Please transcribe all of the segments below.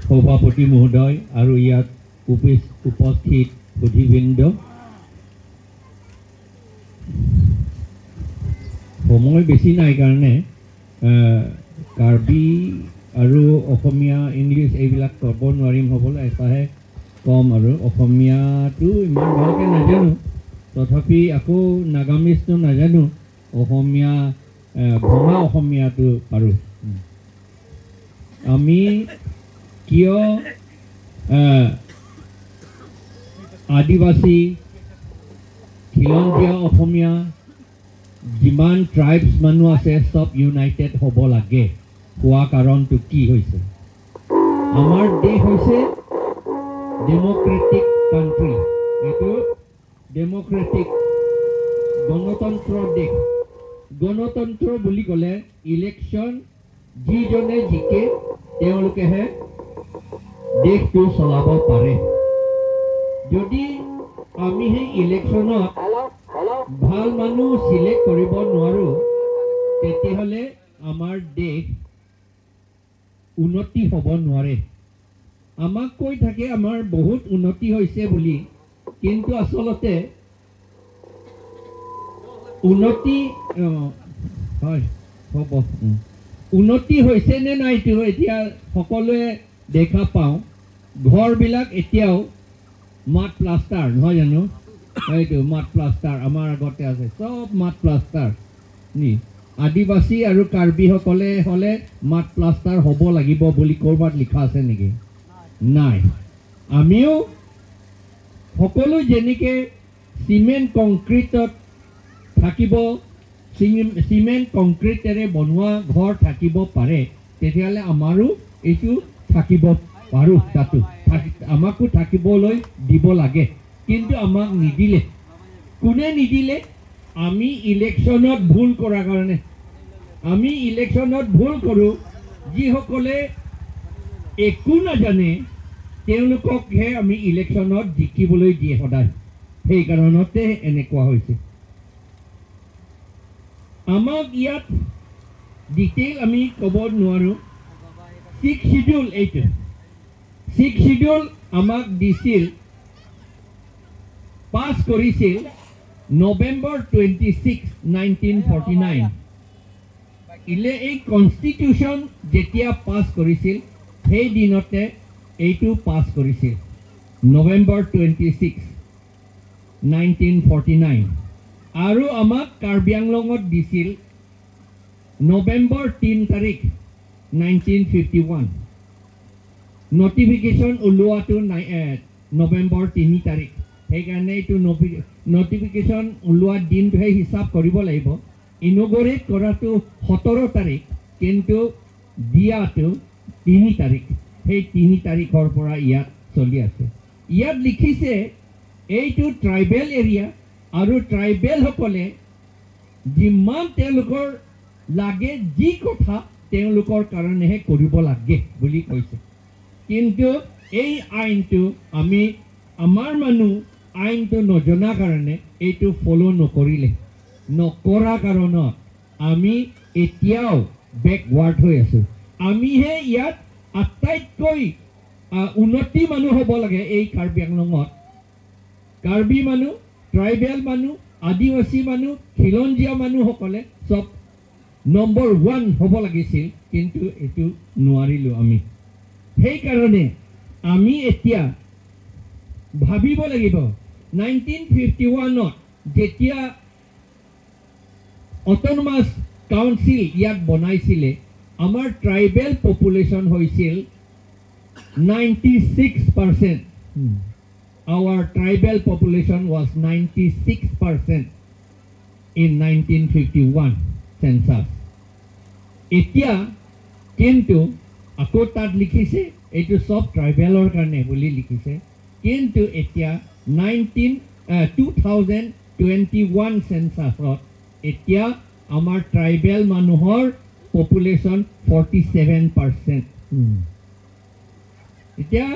সভাপতি মহোদয় আৰু ইয়াত উপস্থিত সুধীবৃন্দ, সময় বেছি নাই কাৰণে কাৰ্বি আৰু অসমীয়া ইংলিছ এইবিলাক ক'ব নোৱাৰিম হ'বলৈ এটাহে কম আৰু অসমীয়াটো ইমান ভালকৈ নাজানো, তথাপি আকৌ নাগামিজটো নাজানো, অসমীয়া ভঙা অসমীয়াটো পাৰোঁ। আমি কিয় আদিবাসী খিলঞ্জীয়া অসমীয়া যিমান ট্ৰাইবছ মানুহ আছে চব ইউনাইটেড হ'ব লাগে, হোৱা কাৰণটো কি হৈছে? আমাৰ দেশ হৈছে ডেম'ক্ৰেটিক কাণ্ট্ৰি, এইটো ডেম'ক্ৰেটিক গণতন্ত্ৰৰ দেশ। গণতন্ত্ৰ বুলি ক'লে ইলেকশ্যন যিজনে জিকে তেওঁলোকেহে দেশটো চলাব পাৰে। যদি আমি সেই ইলেকশ্যনত ভাল মানুহ চিলেক্ট কৰিব নোৱাৰোঁ, তেতিয়াহ'লে আমাৰ দেশ উন্নতি হ'ব নোৱাৰে। আমাক কৈ থাকে আমাৰ বহুত উন্নতি হৈছে বুলি, কিন্তু আচলতে উন্নতি হয় হ'ব উন্নতি হৈছে নে নাইতো এতিয়া সকলোৱে দেখা পাওঁ। ঘৰবিলাক এতিয়াও মাট প্লাষ্টাৰ নহয় জানো? এইটো মাট প্লাষ্টাৰ আমাৰ আগতে আছে, চব মাট প্লাষ্টাৰ নি। আদিবাসী আৰু কাৰ্বিসকলে হ'লে মাট প্লাষ্টাৰ হ'ব লাগিব বুলি ক'ৰবাত লিখা আছে নেকি? নাই। আমিও সকলো যেনেকৈ চিমেণ্ট কংক্ৰিটত থাকিব, চিমেণ্ট কংক্ৰিটেৰে বনোৱা ঘৰ থাকিব পাৰে, তেতিয়াহ'লে আমাৰো এইটো থাকিব পাৰোঁ, তাতো আমাকো থাকিবলৈ দিব লাগে। কিন্তু আমাক নিদিলে। কোনে নিদিলে? আমি ইলেকশ্যনত ভুল কৰাৰ কাৰণে। আমি ইলেকশ্যনত ভুল কৰোঁ, যিসকলে একো নাজানে তেওঁলোককহে আমি ইলেকশ্যনত জিকিবলৈ দিয়ে সদায়। সেইকাৰণতে এনেকুৱা হৈছে। আমাক ইয়াত ডিটেইল আমি ক'ব নোৱাৰোঁ। 6th শিডিউল এইটো 6th শিডিউল আমাক দিছিল, পাছ কৰিছিল নৱেম্বৰ 26, 1949। এই কনষ্টিটিউশ্যন যেতিয়া পাছ কৰিছিল সেই দিনতে এইটো পাছ কৰিছিল, নৱেম্বৰ 26, 1949। আৰু আমাক কাৰ্বি আংলঙত দিছিল নৱেম্বৰ 3 তাৰিখ 1951। নটিফিকেশ্যন ওলোৱাটো নৱেম্বৰ 3 তাৰিখ। সেইকাৰণে এইটো নটিফিকেশ্যন ওলোৱা দিনটোহে হিচাপ কৰিব লাগিব। ইনগৰেট কৰাটো 17 তাৰিখ, কিন্তু দিয়াটো 3 তাৰিখ। সেই 3 তাৰিখৰ পৰা ইয়াত চলি আছে। ইয়াত লিখিছে এইটো ট্ৰাইবেল এৰিয়া আৰু ট্ৰাইবেলসকলে যিমান তেওঁলোকৰ লাগে যি কথা তেওঁলোকৰ কাৰণেহে কৰিব লাগে বুলি কৈছে। কিন্তু এই আইনটো আমাৰ মানুহ আইনটো নজনা কাৰণে এইটো ফ'ল' নকৰিলে। নকৰা কাৰণত আমি এতিয়াও বেকৱাৰ্ড হৈ আছোঁ। আমিহে ইয়াত আটাইতকৈ উন্নতি মানুহ হ'ব লাগে। এই কাৰ্বি আংলঙত কাৰ্বি মানুহ, ট্ৰাইবেল মানুহ, আদিবাসী মানুহ, খিলঞ্জীয়া মানুহসকলে চব নম্বৰ 1 হ'ব লাগিছিল, কিন্তু এইটো নোৱাৰিলোঁ আমি। সেইকাৰণে আমি এতিয়া ভাবিব লাগিব 1951ত যেতিয়া অট'নমাছ কাউন্সিল ইয়াত বনাইছিলে, আমাৰ ট্ৰাইবেল পপুলেশ্যন হৈছিল 96%. Our tribal population was 96% in 1951 census. এতিয়া কিন্তু আকৌ তাত লিখিছে এইটো চব ট্ৰাইবেলৰ কাৰণে বুলি লিখিছে, কিন্তু এতিয়া 2021 চেঞ্চাছত এতিয়া আমাৰ ট্ৰাইবেল মানুহৰ পপুলেশ্যন 47%। এতিয়া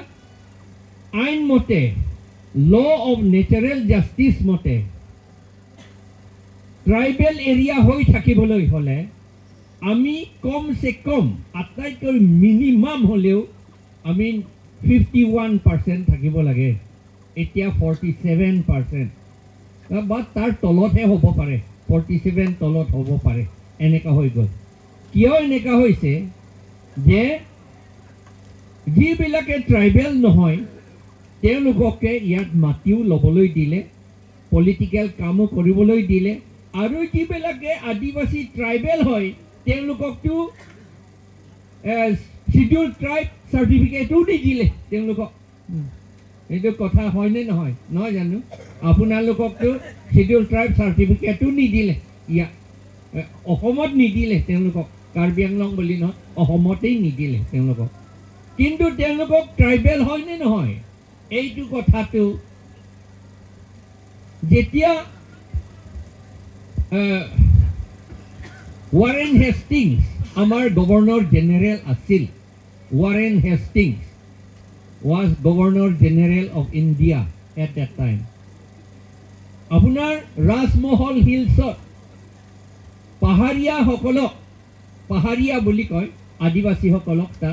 আইন মতে, ল অফ নেচাৰেল জাষ্টিছ মতে ট্ৰাইবেল এৰিয়া হৈ থাকিবলৈ হ'লে আমি কমচে কম আটাইতকৈ মিনিমাম হ'লেও আমি 51% থাকিব লাগে এতিয়া 47% বা তাৰ তলতহে হ'ব পাৰে 47 তলত হ'ব পাৰে এনেকা হৈ গ'ল কিয় এনেকা হৈছে যে যিবিলাকে ট্ৰাইবেল নহয় তেওঁলোককে ইয়াত মাটিও ল'বলৈ দিলে পলিটিকেল কামো কৰিবলৈ দিলে আৰু যিবিলাকে আদিবাসী ট্ৰাইবেল হয় তেওঁলোককতো শিডিউল ট্ৰাইব চাৰ্টিফিকেটো নিদিলে তেওঁলোকক এইটো কথা হয়নে নহয় নহয় জানো আপোনালোককতো শিডিউল ট্ৰাইব চাৰ্টিফিকেটো নিদিলে ইয়াত অসমত নিদিলে তেওঁলোকক কাৰ্বি আংলং বুলি নহয় অসমতেই নিদিলে তেওঁলোকক কিন্তু তেওঁলোকক ট্ৰাইবেল হয়নে নহয় এইটো কথাটো যেতিয়া ৱাৰেন হেষ্টিংছ আমাৰ গভৰ্ণৰ জেনেৰেল আছিল Warren Hastings was Governor General of India at that time. Apunar Rasmohol Hills Paharia Hokolok Paharia বুলি কয় আদিবাসী সকলক তা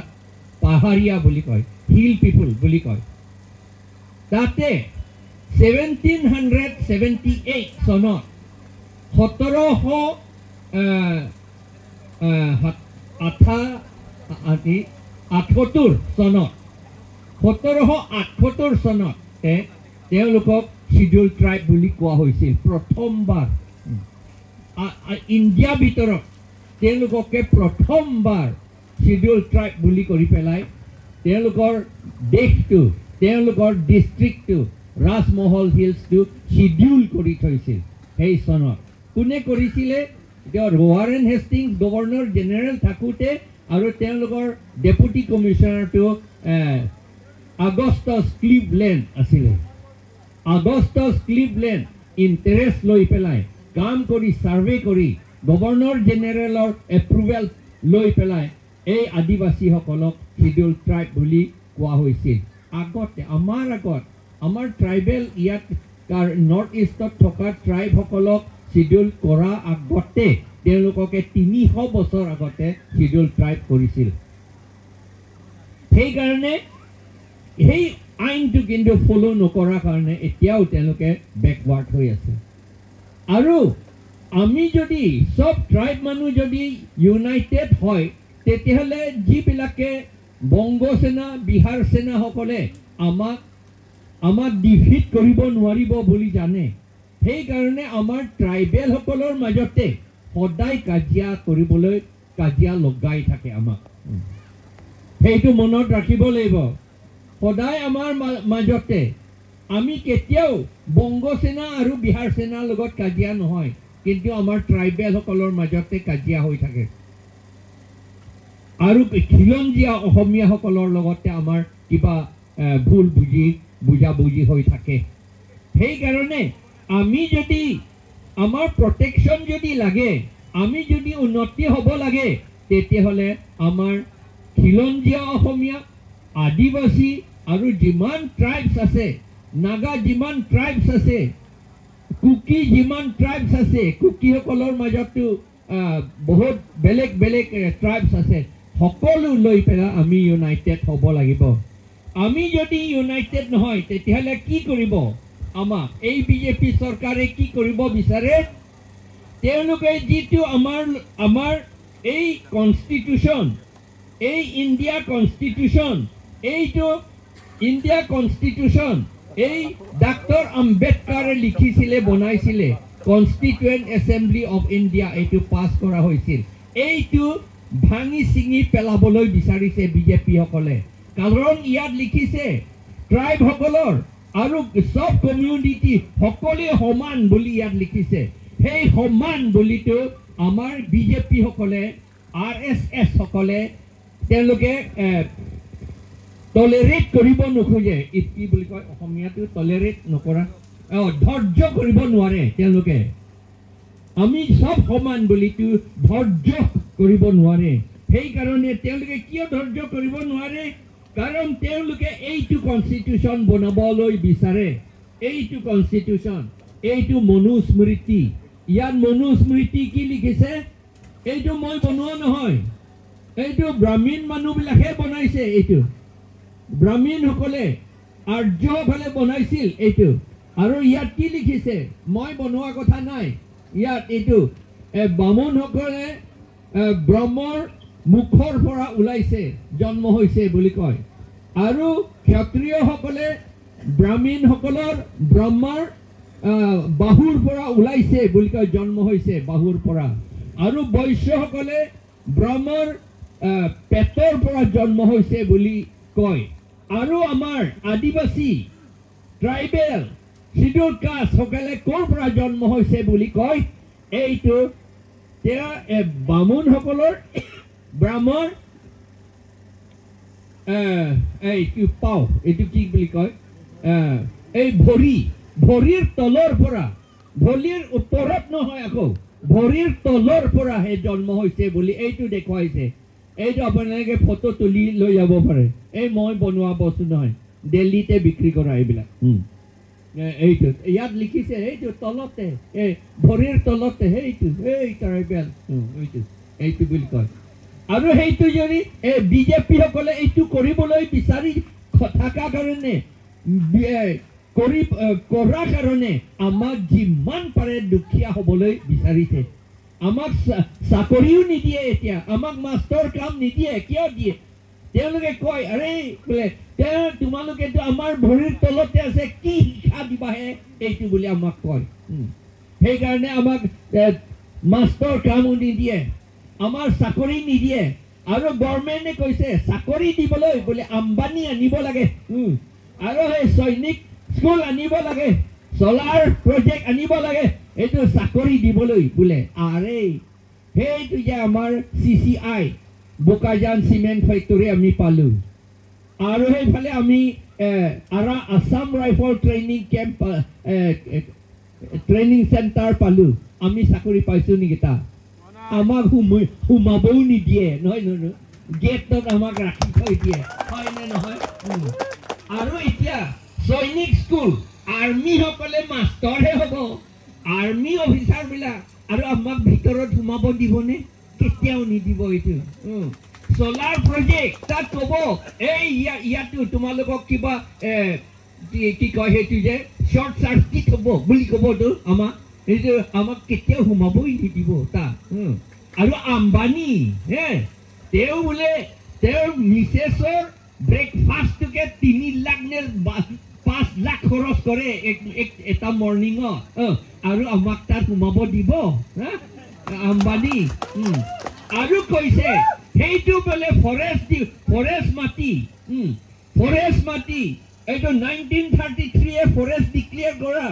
পাহাৰীয়া বুলি কয় হিল পিপল বুলি কয় তাতে 1778 চনত 1778 চনত 1778 চনতে তেওঁলোকক শিডিউল ট্ৰাইব বুলি কোৱা হৈছিল প্ৰথমবাৰ ইণ্ডিয়া ভিতৰত তেওঁলোককে প্ৰথমবাৰ শিডিউল ট্ৰাইব বুলি কৰি পেলাই তেওঁলোকৰ দেশটো তেওঁলোকৰ ডিষ্ট্ৰিক্টটো ৰাজমহল হিলছটো শিডিউল কৰি থৈছিল সেই চনত কোনে কৰিছিলে ৱাৰেন হেষ্টিংছ গভৰ্ণৰ জেনেৰেল থাকোঁতে আৰু তেওঁলোকৰ deputy কমিশ্যনাৰটো Augustus Cleveland asile Augustus Cleveland interest loi pelai kaam kori survey kori governor general or approval loi pelai ei adivasi hokolok schedule tribe buli koa hoisil agote amar tribal iat kar north east thoka tribe hokolok schedule kora agote telokoke 300 বছৰ আগতে schedule tribe কৰিছিল সেই কাৰণে এই আইনটো কিন্তু ফলো নকৰাৰ কাৰণে এতিয়াও তেওঁলোকে বেকৱাৰ্ড হৈ আছে আৰু আমি যদি সব ট্ৰাইব মানুহ যদি ইউনাইটেড হয় তেতিয়াহ'লে যিবিলাকে বংগ সেনা বিহাৰ সেনা সকলে আমাক ডিফিট কৰিব নোৱাৰিব বুলি জানে সেই কাৰণে আমাৰ ট্ৰাইবেল সকলৰ মাজতে সদায় কাজিয়া লগাই থাকে আমাক সেইটো মনত ৰাখিব লাগিব সদায় আমাৰ মাজতে আমি কেতিয়াও বংগ সেনা আৰু বিহাৰ সেনাৰ লগত কাজিয়া নহয় কিন্তু আমাৰ ট্ৰাইবেল সকলৰ মাজতে কাজিয়া হৈ থাকে আৰু খিলঞ্জীয়া অসমীয়া সকলৰ লগতে আমাৰ কিবা ভুল বুজাবুজি হৈ থাকে সেই কাৰণে আমি যদি আমাৰ প্ৰটেকশ্যন যদি লাগে আমি যদি উন্নতি হ'ব লাগে তেতিয়াহ'লে আমাৰ খিলঞ্জীয়া অসমীয়া আদিবাসী আৰু যিমান ট্ৰাইবছ আছে নাগা যিমান ট্ৰাইবছ আছে কুকি যিমান ট্ৰাইবছ আছে কুকিসকলৰ মাজতো বহুত বেলেগ ট্ৰাইবছ আছে সকলো লৈ পেলাই আমি ইউনাইটেড হ'ব লাগিব আমি যদি ইউনাইটেড নহয় তেতিয়াহ'লে কি কৰিব আমাক এই বিজেপি চৰকাৰে কি কৰিব বিচাৰে তেওঁলোকে যিটো আমাৰ এই কনষ্টিটিউশ্যন এই ইণ্ডিয়া কনষ্টিটিউশ্যন এইটো ইণ্ডিয়া কনষ্টিটিউশ্যন এই ডাক্তৰ আম্বেদকাৰে লিখিছিলে বনাইছিলে কনষ্টিটুৱেণ্ট এছেম্বলি অফ ইণ্ডিয়া এইটো পাছ কৰা হৈছিল এইটো ভাঙি ছিঙি পেলাবলৈ বিচাৰিছে বিজেপি সকলে কাৰণ ইয়াত লিখিছে ট্ৰাইব সকলৰ আৰু সব কমিউনিটি সকলোৱে সমান বুলি ইয়াত লিখিছে সেই সমান বুলিটো আমাৰ বিজেপি সকলে RSS সকলে তেওঁলোকে টলাৰেট কৰিব নোখোজে কি বুলি কয় অসমীয়াটো টলাৰেট নকৰা ধৈৰ্য কৰিব নোৱাৰে তেওঁলোকে আমি সব সমান বুলিটো ধৈৰ্য কৰিব নোৱাৰে সেই কাৰণে তেওঁলোকে কিয় ধৈৰ্য কৰিব নোৱাৰে কাৰণ তেওঁলোকে এইটো কনষ্টিটিউশ্যন বনাবলৈ বিচাৰে এইটো কনষ্টিটিউশ্যন এইটো মনুস্মৃতি ইয়াত মনুস্মৃতি কি লিখিছে এইটো মই বনোৱা নহয় এইটো ব্ৰাহ্মণ মানুহবিলাকে বনাইছে এইটো ব্ৰাহ্মণসকলে আৰ্যসকলে বনাইছিল এইটো আৰু ইয়াত কি লিখিছে মই বনোৱা কথা নাই ইয়াত এইটো বামুণসকলে ব্ৰহ্মৰ মুখৰ পৰা ওলাইছে জন্ম হৈছে বুলি কয় আৰু ক্ষত্ৰিয়সকলে ব্ৰাহ্মণসকলৰ ব্ৰহ্মৰ বাহুৰ পৰা ওলাইছে বুলি কয় জন্ম হৈছে বাহুৰ পৰা আৰু বৈশ্যসকলে ব্ৰহ্মৰ পেটৰ পৰা জন্ম হৈছে বুলি কয় আৰু আমাৰ আদিবাসী ট্ৰাইবেল শিডিউল কাষ্ট সকলে কৰ পৰা জন্ম হৈছে বুলি কয় এইটো বামুণসকলৰ ব্ৰাহ্মণ এইটো পাও এইটো কি বুলি কয় এই ভৰিৰ তলৰ পৰা ভৰিৰ ওপৰত নহয় আকৌ ভৰিৰ তলৰ পৰা হে জন্ম হৈছে বুলি এইটো দেখুৱাইছে এইটো আপোনালোকে ফটো তুলি লৈ যাব পাৰে এই মই বনোৱা বস্তু নহয় দিল্লীতে বিক্ৰী কৰা এইবিলাক এইটো ইয়াত লিখিছে এইটো তলতে এই ভৰিৰ তলতে এইটো এই ট্ৰাইবেল এইটো বুলি কয় আৰু সেইটো যদি বিজেপি সকলে এইটো কৰিবলৈ বিচাৰি থকা কাৰণে কৰাৰ কাৰণে আমাক যিমান পাৰে দুখীয়া হ'বলৈ বিচাৰিছে আমাক চাকৰিও নিদিয়ে এতিয়া আমাক মাষ্টৰ কাম নিদিয়ে কিয় দিয়ে তেওঁলোকে কয় আৰে বোলে তোমালোকেতো আমাৰ ভৰিৰ তলতে আছে কি শিক্ষা দিবাহে এইটো বুলি আমাক কয় সেইকাৰণে আমাক মাষ্টৰ কামো নিদিয়ে আমাৰ চাকৰি নিদিয়ে আৰু গভৰ্ণমেণ্টে কৈছে চাকৰি দিবলৈ বোলে আম্বানী আনিব লাগে আৰু সেই সৈনিক স্কুল আনিব লাগে সোলাৰ প্ৰজেক্ট আনিব লাগে এইটো চাকৰি দিবলৈ বোলে আৰে সেইটো যে আমাৰ CCI বোকাজান চিমেণ্ট ফেক্টৰী আমি পালো আৰু সেইফালে আমি Assam rifle training camp training centre পালো আমি চাকৰি পাইছো নেকি তা আমাক সোমাবও নিদিয়ে নহয় গেটত আমাক ৰাখি থৈ দিয়ে হয় নে নহয় আৰু এতিয়া সৈনিক স্কুল আৰ্মি সকলে মাষ্টৰহে হ'ব আৰ্মি অফিচাৰ বিলাক আৰু আমাক ভিতৰত সোমাব দিবনে কেতিয়াও নিদিব এইটো সোলাৰ প্ৰজেক্ট তাত ক'ব এই ইয়াতো তোমালোকক কিবা কি কয় সেইটো যে শ্বৰ্ট চাৰ্কিট হ'ব বুলি ক'বতো এইটো আমাক কেতিয়াও সোমাবই নিদিব তাত আৰু আম্বানী তেওঁ বোলে তেওঁৰ মিছেছৰ ব্ৰেকফাষ্টটোকে 3 লাখ নে 5 লাখ খৰচ কৰে এটা মৰ্ণিঙত আৰু আমাক তাত সোমাব দিব আম্বানী আৰু কৈছে সেইটো বোলে ফৰেষ্ট মাটি এইটো 1933 ফৰেষ্ট ডিক্লেয়াৰ কৰা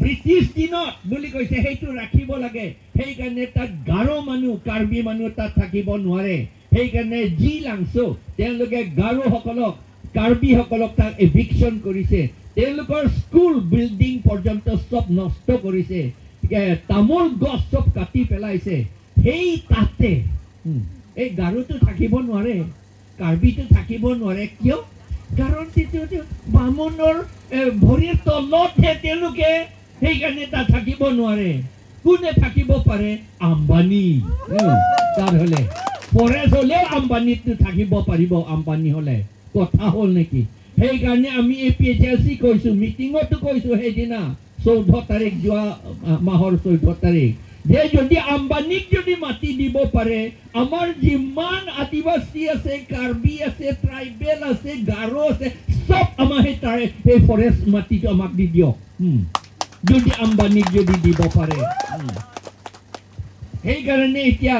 ব্ৰিটিছ দিনত বুলি কৈছে সেইটো ৰাখিব লাগে সেইকাৰণে তাত গাৰো মানুহ কাৰ্বি মানুহ তাত থাকিব নোৱাৰে সেইকাৰণে যি লাংছো তেওঁলোকে গাৰো সকলক কাৰ্বি সকলক তাত এভিকশ্যন কৰিছে তেওঁলোকৰ স্কুল বিল্ডিং পৰ্যন্ত সব নষ্ট কৰিছে তামোল গছ সব কাটি পেলাইছে সেই তাতে এই গাৰোটো থাকিব নোৱাৰে কাৰ্বিটো থাকিব নোৱাৰে কিয় কাৰণ বামুণৰ ভৰিৰ তলতহে তেওঁলোকে সেইকাৰণে তাত থাকিব নোৱাৰে কোনে থাকিব পাৰে আম্বানী তাৰ হলে ফৰেষ্ট হলেও আম্বানীটো থাকিব পাৰিব আম্বানী হলে কথা হ'ল নেকি সেইকাৰণে আমি APHLC কৈছো মিটিঙতো কৈছো সেইদিনা 14 তাৰিখ যোৱা মাহৰ 14 তাৰিখ যে যদি আম্বানীক যদি মাটি দিব পাৰে আমাৰ যিমান আদিবাসী আছে কাৰ্বি আছে ট্ৰাইবেল আছে গাৰো আছে সব আমাৰ সেই ফৰেষ্ট মাটিটো আমাক দি দিয়ক যদি আম্বানীক যদি দিব পাৰে সেইকাৰণে এতিয়া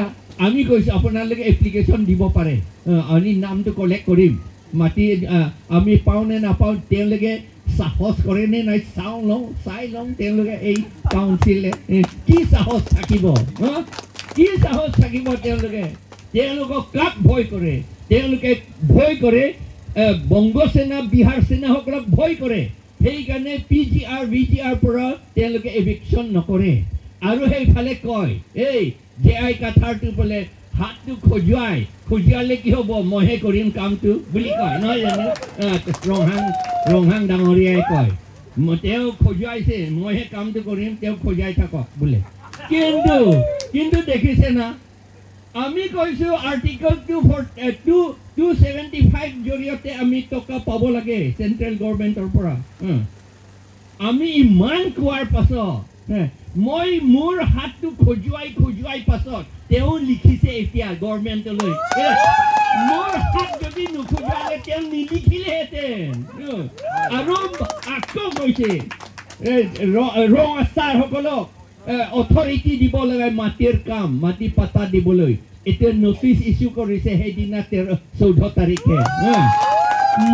আমি কৈছো আপোনালোকে এপ্লিকেশ্যন দিব পাৰে আমি নামটো কালেক্ট কৰিম মাটি আমি পাওঁ নে নাপাওঁ তেওঁলোকে সাহস কৰে নে নাই চাই লওঁ তেওঁলোকে এই কাউন্সিলে কি সাহস থাকিব তেওঁলোকক কাক ভয় কৰে তেওঁলোকে ভয় কৰে বংগ সেনা বিহাৰ সেনাসকলক ভয় কৰে সেইকাৰণে PGR VGR পৰা তেওঁলোকে এভিকশ্যন নকৰে আৰু সেইফালে কয় এই JI কাঠাৰটো বোলে হাতটো খজুৱালে কি হ'ব মইহে কৰিম কামটো বুলি কয় নহয় জানো ৰংহাং ডাঙৰীয়াই কয় তেওঁ খজুৱাইছে মইহে কামটো কৰিম তেওঁ খজুৱাই থাকক বোলে কিন্তু দেখিছে না আমি কৈছো আৰ্টিকল 275 জৰিয়তে আমি টকা পাব লাগে চেন্ট্ৰেল গভৰ্ণমেণ্টৰ পৰা আমি ইমান কোৱাৰ পাছত মই মোৰ হাতটো খজুৱাই পাছত তেওঁ লিখিছে এতিয়া গভৰ্ণমেণ্টলৈ মোৰ হাত যদি নুখজুৱালে তেওঁ নিলিখিলেহেঁতেন আৰু আকৌ কৈছে ৰং আচাৰসকলক অথৰিটি দিব লাগে মাটিৰ কাম মাটি পাতা দিবলৈ এতিয়া নটিচ ইছ্যু কৰিছে সেইদিনা 14 তাৰিখে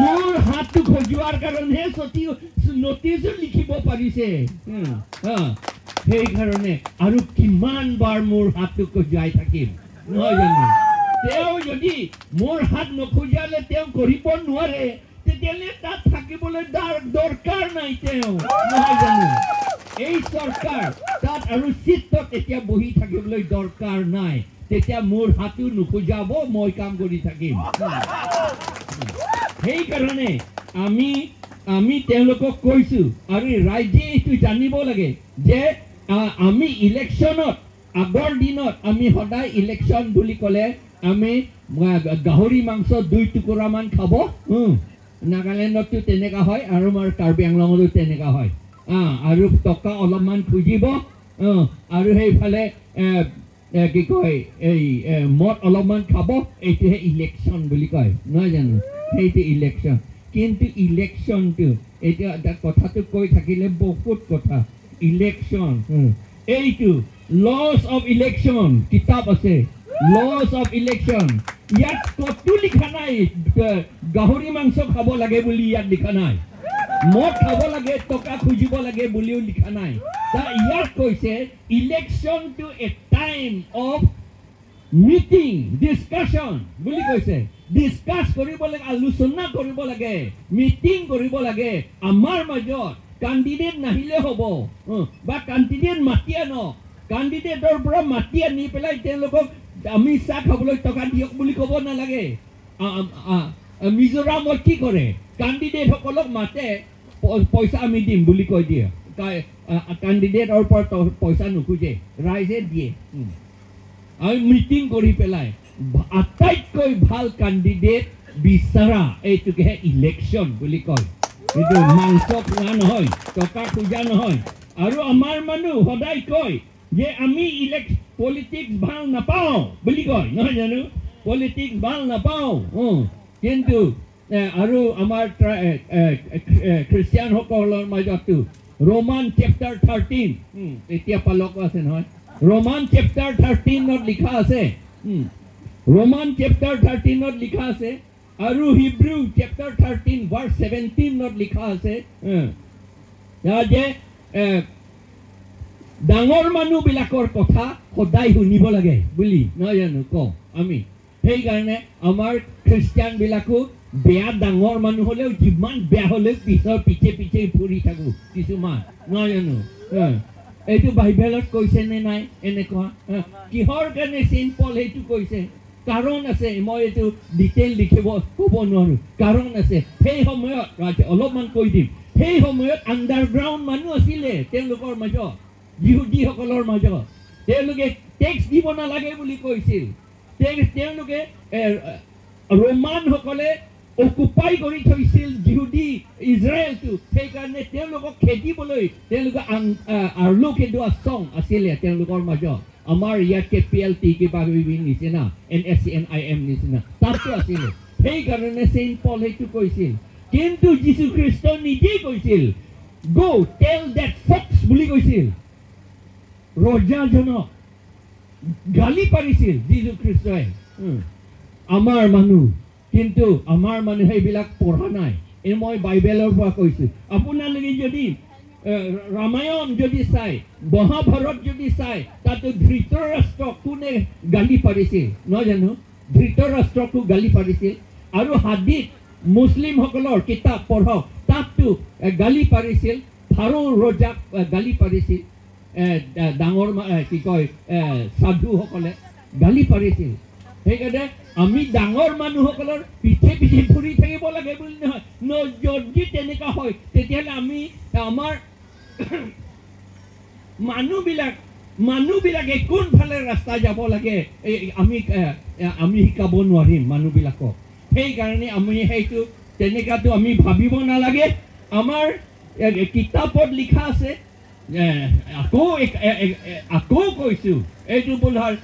মোৰ হাতটো খজুৱাৰ কাৰণেহে নটিচো লিখিব পাৰিছে সেইকাৰণে আৰু কিমান বাৰ মোৰ হাতটো খজুৱাই থাকিম নহয় জানো তেওঁ যদি মোৰ হাত নখজুৱালে তেওঁ কৰিব নোৱাৰে তেতিয়াহ'লে তাত থাকিবলৈ দৰকাৰ নাই তেওঁ নহয় জানো এই চৰকাৰ তাত আৰু চিত্তত এতিয়া বহি থাকিবলৈ দৰকাৰ নাই তেতিয়া মোৰ হাতটো নুখুজাব মই কাম কৰি থাকিম সেইকাৰণে আমি তেওঁলোকক কৈছো আৰু ৰাইজে এইটো জানিব লাগে যে আমি ইলেকশ্যনত আগৰ দিনত আমি সদায় ইলেকশ্যন বুলি ক'লে আমি গাহৰি মাংস 2 টুকুৰামান খাব নাগালেণ্ডতো তেনেকুৱা হয় আৰু আমাৰ কাৰ্বি আংলঙতো তেনেকুৱা হয় আৰু টকা অলপমান খুজিব আৰু সেইফালে কি কয় এই মদ অলপমান খাব এইটোহে ইলেকশ্যন বুলি কয় নহয় জানো সেইটো ইলেকশ্যন কিন্তু ইলেকশ্যনটো এতিয়া কথাটো কৈ থাকিলে বহুত কথা ইলেকশ্যন এইটো লছ অফ ইলেকশ্যন কিতাপ আছে লছ অফ ইলেকশ্যন ইয়াত কতো লিখা নাই গাহৰি মাংস খাব লাগে বুলি ইয়াত লিখা নাই মদ খাব লাগে টকা খুজিব লাগে বুলিও লিখা নাই ইয়াত কৈছে election to a time of meeting discussion বুলি কৈছে ডিছকাছ কৰিব লাগে আলোচনা কৰিব লাগে মিটিং কৰিব লাগে আমাৰ মাজত কেণ্ডিডেট নাহিলে হ'ব বা কেণ্ডিডেট মাতি আনক কেণ্ডিডেটৰ পৰা মাতি আনি পেলাই তেওঁলোকক আমি চাহ খাবলৈ টকা দিয়ক বুলি ক'ব নালাগে মিজোৰামত কি কৰে কেণ্ডিডেটসকলক মাতে পইচা আমি দিম বুলি কৈ দিয়ে কেণ্ডিডেটৰ পৰা পইচা নোখোজে ৰাইজে দিয়ে আৰু মিটিং কৰি পেলাই আটাইতকৈ ভাল কেণ্ডিডেট বিচাৰা এইটোকেহে ইলেকশ্যন বুলি কয় কিন্তু মাংস খোৱা নহয় টকা খোজা নহয় আৰু আমাৰ মানুহ সদায় কয় যে আমি পলিটিক্স ভাল নাপাওঁ বুলি কয় নহয় জানো পলিটিক্স ভাল নাপাওঁ কিন্তু আৰু আমাৰ খ্ৰীষ্টিয়ানসকলৰ মাজতো ৰোমান চেপ্টাৰ 13 এতিয়া পালক আছে নহয় ৰোমান চেপ্টাৰ 13ত লিখা আছে ৰোমান চেপ্টাৰ 13ত লিখা আছে আৰু হিব্ৰু চেপ্টাৰ 13 ভাৰ্চ 17ত লিখা আছে যে ডাঙৰ মানুহবিলাকৰ কথা সদায় শুনিব লাগে বুলি নহয় জানো কওঁ আমি সেইকাৰণে আমাৰ খ্ৰীষ্টিয়ানবিলাকো বেয়া ডাঙৰ মানুহ হ'লেও যিমান বেয়া হ'লেও পিছে ফুৰি থাকোঁ কিছুমান নহয় জানো এইটো বাইবেলত কৈছে নে নাই এনেকুৱা কিহৰ কাৰণে চেইণ্ট পল সেইটো কৈছে কাৰণ আছে মই এইটো ডিটেইল ক'ব নোৱাৰোঁ কাৰণ আছে সেই সময়ত অলপমান কৈ দিম সেই সময়ত আণ্ডাৰগ্ৰাউণ্ড মানুহ আছিলে তেওঁলোকৰ মাজত যিহুদীসকলৰ মাজত তেওঁলোকে টেক্স দিব নালাগে বুলি কৈছিল তেওঁলোকে ৰোমানসকলে অকুপাই কৰি থৈছিল যিহুদী ইজৰাইলটো সেইকাৰণে তেওঁলোকক খেদিবলৈ তেওঁলোকে আৰ্লো খেদোৱা চং আছিলে তেওঁলোকৰ মাজত আমাৰ ইয়াত KPLT কিবা কিবি নিচিনা NSCNIM নিচিনা তাতো আছিলে সেইকাৰণে চেইণ্ট পল সেইটো কৈছিল কিন্তু যীশুখ্ৰীষ্ট নিজেই কৈছিল গো টেল ডেট ফক্স বুলি কৈছিল ৰজাজনক গালি পাৰিছিল যীশুখ্ৰীষ্টই আমাৰ মানুহ কিন্তু আমাৰ মানুহে এইবিলাক পঢ়া নাই মই বাইবেলৰ পৰা কৈছোঁ আপোনালোকে যদি ৰামায়ণ যদি চাই মহাভাৰত যদি চাই তাতো ধৃতৰাষ্ট্ৰক কোনে গালি পাৰিছিল নহয় জানো ধৃতৰাষ্ট্ৰকো গালি পাৰিছিল আৰু হাদিত মুছলিমসকলৰ কিতাপ পঢ়ক তাততো গালি পাৰিছিল ফাৰো ৰজাক গালি পাৰিছিল ডাঙৰ কি কয় সাধুসকলে গালি পাৰিছিল সেইকাৰণে আমি ডাঙৰ মানুহসকলৰ পিছে ফুৰি থাকিব লাগে বুলি নহয় যদি তেনেকুৱা হয় তেতিয়াহ'লে আমি আমাৰ মানুহবিলাক মানুহবিলাকে কোনফালে ৰাস্তা যাব লাগে আমি শিকাব নোৱাৰিম মানুহবিলাকক সেইকাৰণে আমি সেইটো তেনেকাটো আমি ভাবিব নালাগে আমাৰ কিতাপত লিখা আছে আকৌ কৈছো এইটো বোধহয়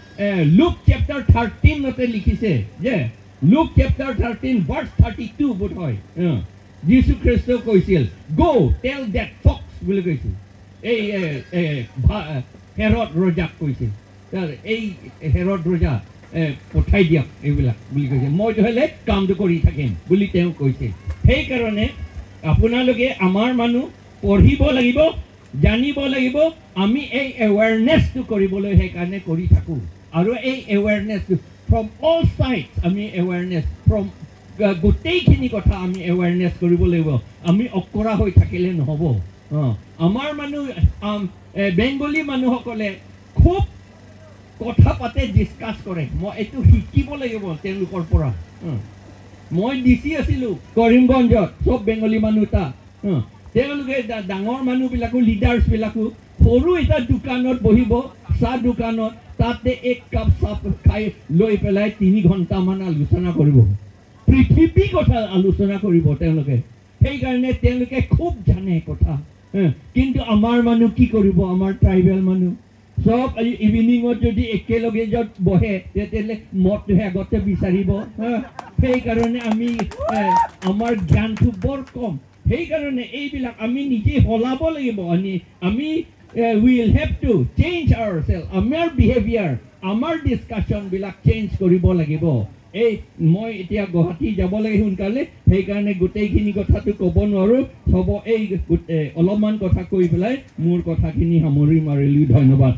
লুক চেপ্টাৰ 13 লিখিছে যে লুক চেপ্টাৰ 13 ভাৰ্চ 32 বোধহয় যীশু খ্ৰীষ্ট কৈছিল গো টেল দেট ফক্স বুলি কৈছিল এই হেৰড ৰজাক কৈছিল এই হেৰড ৰজা পঠাই দিয়ক এইবিলাক বুলি কৈছে মইতো হ'লে কামটো কৰি থাকিম বুলি তেওঁ কৈছিল সেইকাৰণে আপোনালোকে আমাৰ মানুহ পঢ়িব লাগিব জানিব লাগিব আমি এই এৱাৰনেছটো কৰিবলৈ সেইকাৰণে কৰি থাকোঁ আৰু এই এৱাৰনেছটো ফ্ৰম অল ছাইডছ আমি এৱাৰনেছ ফ্ৰম গোটেইখিনি কথা আমি এৱাৰনেছ কৰিব লাগিব আমি অকৰা হৈ থাকিলে নহ'ব আমাৰ মানুহ বেংগলী মানুহসকলে খুব কথা পাতে ডিছকাছ কৰে মই এইটো শিকিব লাগিব তেওঁলোকৰ পৰা মই ডিচি আছিলোঁ কৰিমগঞ্জত চব বেংগলী মানুহ তাত তেওঁলোকে ডাঙৰ মানুহবিলাকো লিডাৰ্ছবিলাকো সৰু এটা দোকানত বহিব চাহ দোকানত তাতে এক কাপ চাহ খাই লৈ পেলাই 3 ঘণ্টামান আলোচনা কৰিব পৃথিৱীৰ কথা আলোচনা কৰিব তেওঁলোকে সেইকাৰণে তেওঁলোকে খুব জানে কথা কিন্তু আমাৰ মানুহ কি কৰিব আমাৰ ট্ৰাইবেল মানুহ সব ইভিনিঙত যদি একেলগে য'ত বহে তেতিয়াহ'লে মদটোহে আগতে বিচাৰিব সেইকাৰণে আমি আমাৰ জ্ঞানটো বৰ কম সেইকাৰণে এইবিলাক আমি নিজে সলাব লাগিব আমি উইল হেভ টু চেঞ্জ আৱাৰছেল্ফ আমাৰ বিহেভিয়াৰ আমাৰ ডিছকাশ্যনবিলাক চেঞ্জ কৰিব লাগিব এই মই এতিয়া গুৱাহাটী যাব লাগে সোনকালে সেইকাৰণে গোটেইখিনি কথাটো ক'ব নোৱাৰোঁ হ'ব এই অলপমান কথা কৈ পেলাই মোৰ কথাখিনি সামৰি মাৰিলোঁ ধন্যবাদ